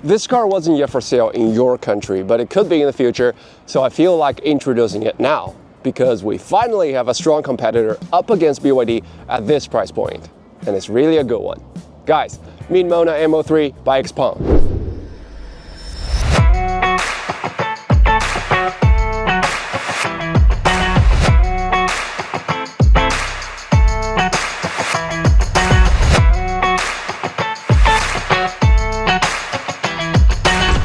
This car wasn't yet for sale in your country, but it could be in the future, so I feel like introducing it now because we finally have a strong competitor up against BYD at this price point, and it's really a good one. Guys, meet Mona M03 by XPeng.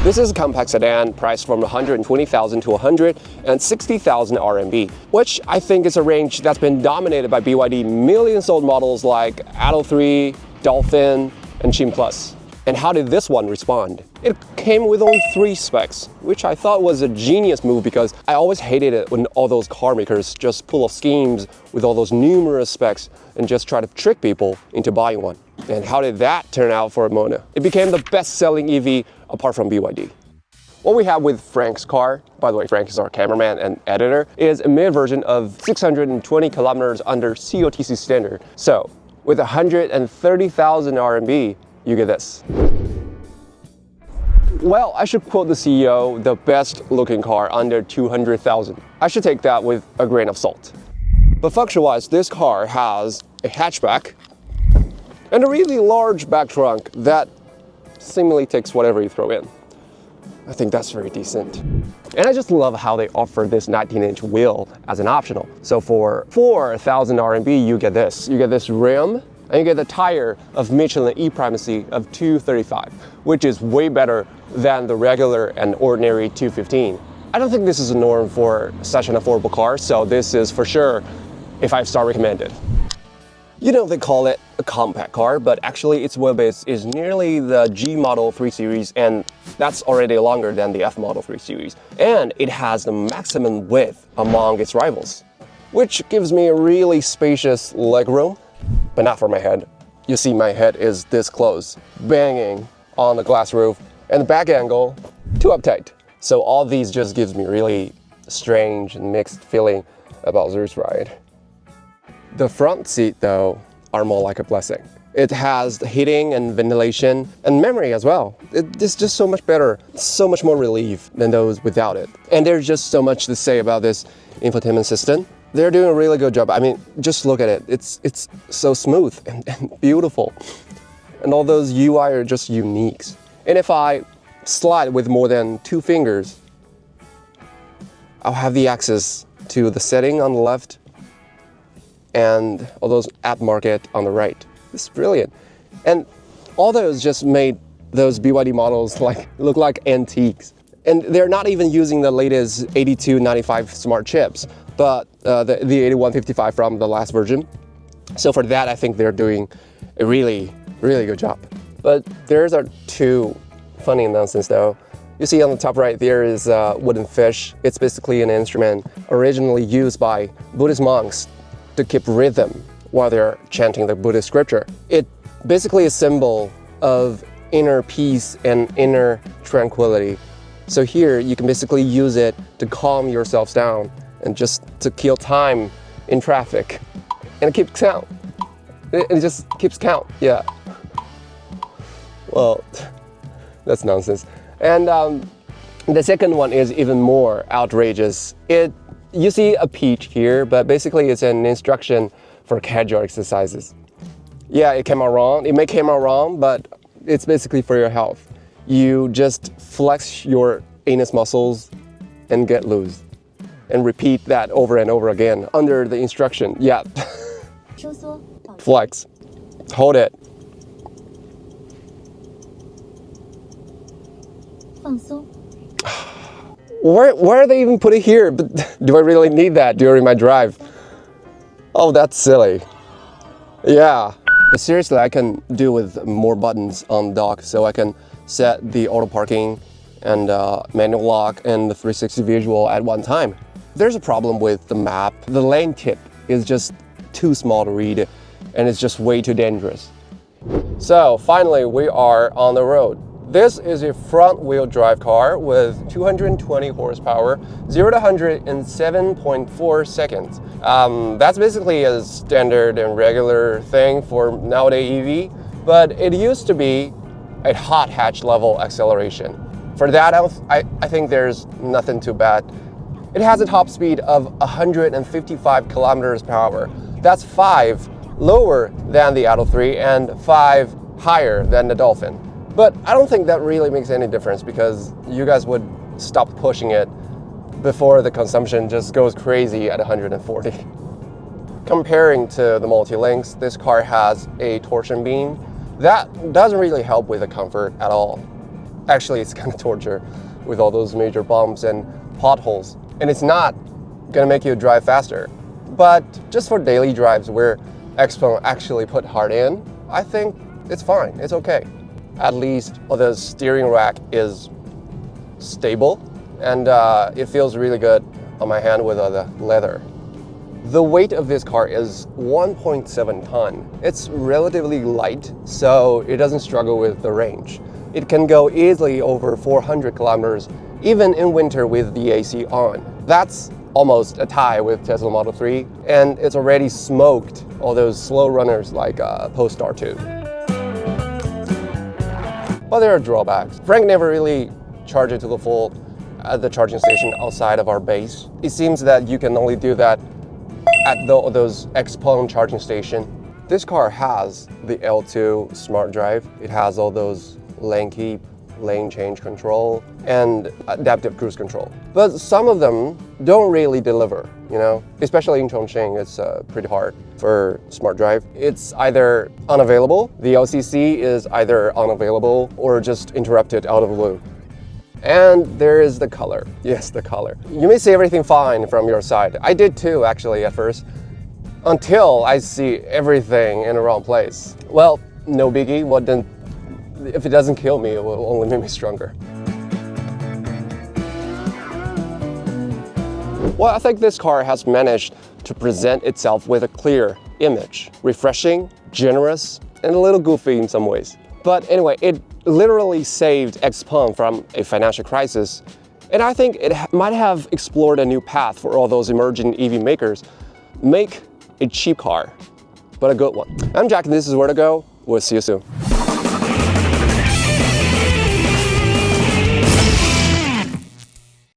This is a compact sedan priced from 120,000 to 160,000 RMB, which I think is a range that's been dominated by BYD million-sold models like Atto 3, Dolphin, and Qing Plus. And how did this one respond? It came with only 3 specs, which I thought was a genius move because I always hated it when all those car makers just pull off schemes with all those numerous specs and just try to trick people into buying one. And how did that turn out for Mona? It became the best-selling EV apart from BYD. What we have with Frank's car, by the way, Frank is our cameraman and editor, is a mid version of 620 kilometers under COTC standard. So with 130,000 RMB, you get this. Well, I should quote the CEO, the best looking car under 200,000. I should take that with a grain of salt. But function-wise, this car has a hatchback and a really large back trunk that seemingly takes whatever you throw in. I think that's very decent. And I just love how they offer this 19-inch wheel as an optional. So for 4,000 RMB, you get this. You get this rim, and you get the tire of Michelin E-Primacy of 235, which is way better than the regular and ordinary 215. I don't think this is a norm for such an affordable car, so this is for sure a 5-star recommended. You know, they call it a compact car, but actually its wheelbase is nearly the G Model 3 Series, and that's already longer than the F Model 3 Series. And it has the maximum width among its rivals, which gives me a really spacious legroom, but not for my head. You see my head is this close, banging on the glass roof, and the back angle, too uptight. So all these just gives me really strange and mixed feeling about this ride. The front seat, though, are more like a blessing. It has the heating and ventilation and memory as well. It's just so much better, so much more relief than those without it. And there's just so much to say about this infotainment system. They're doing a really good job. I mean, just look at it. It's so smooth and beautiful. And all those UI are just uniques. And if I slide with more than 2 fingers, I'll have the access to the setting on the left and all those app market on the right. It's brilliant. And all those just made those BYD models look like antiques. And they're not even using the latest 8295 smart chips, but the 8155 from the last version. So for that, I think they're doing a really, really good job. But there's 2 funny nonsense though. You see on the top right, there is a wooden fish. It's basically an instrument originally used by Buddhist monks to keep rhythm while they're chanting the Buddhist scripture. It basically a symbol of inner peace and inner tranquility. So here you can basically use it to calm yourselves down and just to kill time in traffic. And it keeps count. It just keeps count, yeah. Well, that's nonsense. And the second one is even more outrageous. You see a peach here, but basically it's an instruction for casual exercises. Yeah, it came out wrong. It may come out wrong, but it's basically for your health. You just flex your anus muscles and get loose. And repeat that over and over again under the instruction. Yeah. Flex. Hold it. Where are they even put it here? But do I really need that during my drive? Oh, that's silly. Yeah. But seriously, I can do with more buttons on the dock, so I can set the auto parking and manual lock and the 360 visual at one time. There's a problem with the map. The lane tip is just too small to read, and it's just way too dangerous. So finally, we are on the road. This is a front-wheel drive car with 220 horsepower, 0 to 100 in 7.4 seconds. That's basically a standard and regular thing for nowadays EV, but it used to be a hot hatch level acceleration. For that, I think there's nothing too bad. It has a top speed of 155 kilometers per hour. That's 5 lower than the Atto 3 and 5 higher than the Dolphin. But I don't think that really makes any difference because you guys would stop pushing it before the consumption just goes crazy at 140. Comparing to the Multi-Lynx, this car has a torsion beam. That doesn't really help with the comfort at all. Actually, it's kind of torture with all those major bumps and potholes. And it's not gonna make you drive faster. But just for daily drives where Xpeng actually put heart in, I think it's fine, it's okay. At least the steering rack is stable and it feels really good on my hand with the leather. The weight of this car is 1.7 ton. It's relatively light, so it doesn't struggle with the range. It can go easily over 400 kilometers, even in winter with the AC on. That's almost a tie with Tesla Model 3, and it's already smoked all those slow runners like Polestar 2. But there are drawbacks. Frank never really charged it to the full at the charging station outside of our base. It seems that you can only do that at those Xpeng charging station. This car has the L2 Smart Drive. It has all those lane keep, lane change control, and adaptive cruise control. But some of them don't really deliver, you know? Especially in Chongqing, it's pretty hard for Smart Drive. It's either unavailable, the LCC is either unavailable or just interrupted out of the blue. And there is the color. Yes, the color. You may see everything fine from your side. I did too, actually, at first, until I see everything in the wrong place. Well, no biggie. If it doesn't kill me, it will only make me stronger. Well, I think this car has managed to present itself with a clear image. Refreshing, generous, and a little goofy in some ways. But anyway, it literally saved Xpeng from a financial crisis. And I think it might have explored a new path for all those emerging EV makers. Make a cheap car, but a good one. I'm Jack, and this is Where to Go. We'll see you soon.